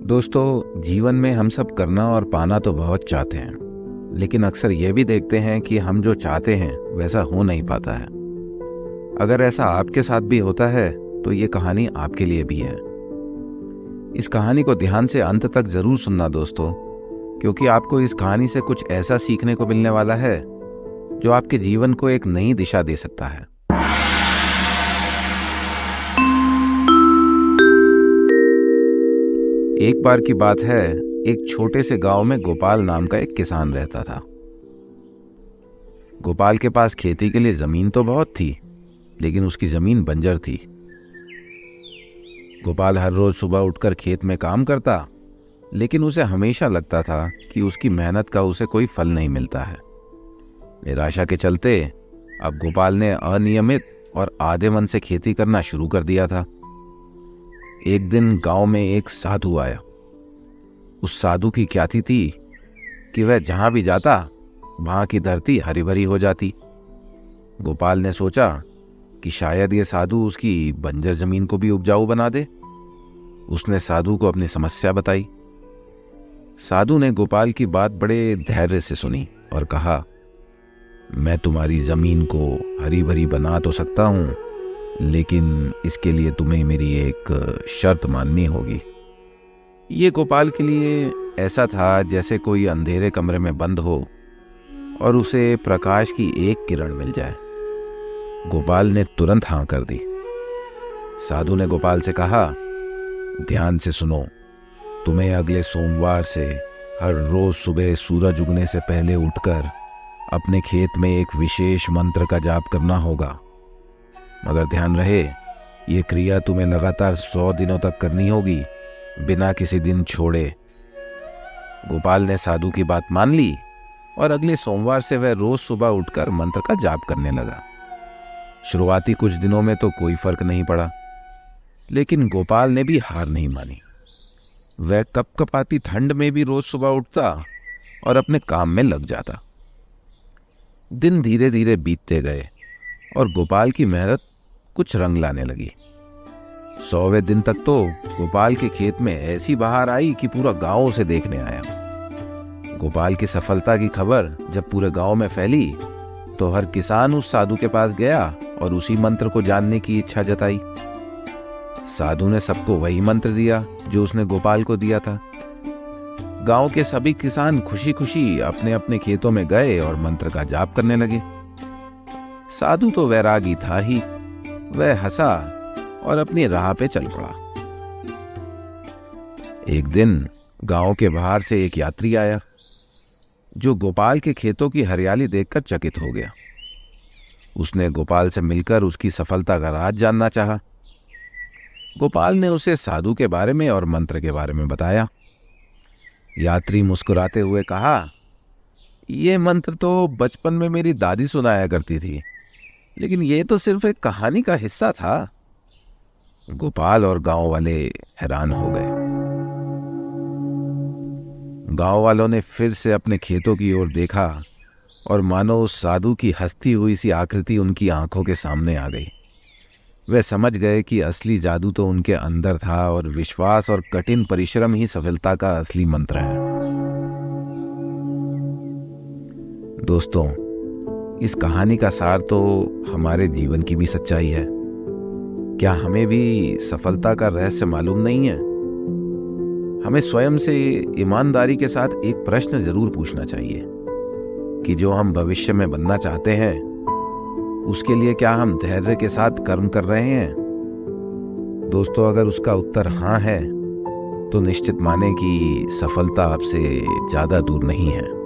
दोस्तों, जीवन में हम सब करना और पाना तो बहुत चाहते हैं, लेकिन अक्सर ये भी देखते हैं कि हम जो चाहते हैं वैसा हो नहीं पाता है। अगर ऐसा आपके साथ भी होता है तो ये कहानी आपके लिए भी है। इस कहानी को ध्यान से अंत तक जरूर सुनना दोस्तों, क्योंकि आपको इस कहानी से कुछ ऐसा सीखने को मिलने वाला है जो आपके जीवन को एक नई दिशा दे सकता है। एक बार की बात है, एक छोटे से गांव में गोपाल नाम का एक किसान रहता था। गोपाल के पास खेती के लिए जमीन तो बहुत थी, लेकिन उसकी जमीन बंजर थी। गोपाल हर रोज सुबह उठकर खेत में काम करता, लेकिन उसे हमेशा लगता था कि उसकी मेहनत का उसे कोई फल नहीं मिलता है। निराशा के चलते अब गोपाल ने अनियमित और आधे मन से खेती करना शुरू कर दिया था। एक दिन गांव में एक साधु आया। उस साधु की ख्याति थी कि वह जहां भी जाता वहां की धरती हरी भरी हो जाती। गोपाल ने सोचा कि शायद ये साधु उसकी बंजर जमीन को भी उपजाऊ बना दे। उसने साधु को अपनी समस्या बताई। साधु ने गोपाल की बात बड़े धैर्य से सुनी और कहा, मैं तुम्हारी जमीन को हरी भरी बना तो सकता हूं, लेकिन इसके लिए तुम्हें मेरी एक शर्त माननी होगी। ये गोपाल के लिए ऐसा था जैसे कोई अंधेरे कमरे में बंद हो और उसे प्रकाश की एक किरण मिल जाए। गोपाल ने तुरंत हां कर दी। साधु ने गोपाल से कहा, ध्यान से सुनो, तुम्हें अगले सोमवार से हर रोज सुबह सूरज उगने से पहले उठकर अपने खेत में एक विशेष मंत्र का जाप करना होगा। मगर ध्यान रहे, ये क्रिया तुम्हें लगातार 100 दिनों तक करनी होगी, बिना किसी दिन छोड़े। गोपाल ने साधु की बात मान ली और अगले सोमवार से वह रोज सुबह उठकर मंत्र का जाप करने लगा। शुरुआती कुछ दिनों में तो कोई फर्क नहीं पड़ा, लेकिन गोपाल ने भी हार नहीं मानी। वह कपकपाती ठंड में भी रोज सुबह उठता और अपने काम में लग जाता। दिन धीरे धीरे बीतते गए और गोपाल की मेहनत कुछ रंग लाने लगी। 100वें दिन तक तो गोपाल के खेत में ऐसी बहार आई कि पूरा गांव उसे देखने आया। गोपाल की सफलता की खबर जब पूरे गांव में फैली तो हर किसान उस साधु के पास गया और उसी मंत्र को जानने की इच्छा जताई। साधु ने सबको वही मंत्र दिया जो उसने गोपाल को दिया था। गांव के सभी किसान खुशी खुशी अपने अपने खेतों में गए और मंत्र का जाप करने लगे। साधु तो वैरागी था ही। वह हंसा और अपनी राह पे चल पड़ा। एक दिन गांव के बाहर से एक यात्री आया, जो गोपाल के खेतों की हरियाली देखकर चकित हो गया। उसने गोपाल से मिलकर उसकी सफलता का राज जानना चाहा। गोपाल ने उसे साधु के बारे में और मंत्र के बारे में बताया। यात्री मुस्कुराते हुए कहा, यह मंत्र तो बचपन में मेरी दादी सुनाया करती थी, लेकिन यह तो सिर्फ एक कहानी का हिस्सा था। गोपाल और गांव वाले हैरान हो गए। गांव वालों ने फिर से अपने खेतों की ओर देखा और मानो उस साधु की हंसती हुई सी आकृति उनकी आंखों के सामने आ गई। वे समझ गए कि असली जादू तो उनके अंदर था और विश्वास और कठिन परिश्रम ही सफलता का असली मंत्र है। दोस्तों, इस कहानी का सार तो हमारे जीवन की भी सच्चाई है। क्या हमें भी सफलता का रहस्य मालूम नहीं है? हमें स्वयं से ईमानदारी के साथ एक प्रश्न जरूर पूछना चाहिए कि जो हम भविष्य में बनना चाहते हैं, उसके लिए क्या हम धैर्य के साथ कर्म कर रहे हैं? दोस्तों, अगर उसका उत्तर हाँ है, तो निश्चित माने कि सफलता आपसे ज्यादा दूर नहीं है।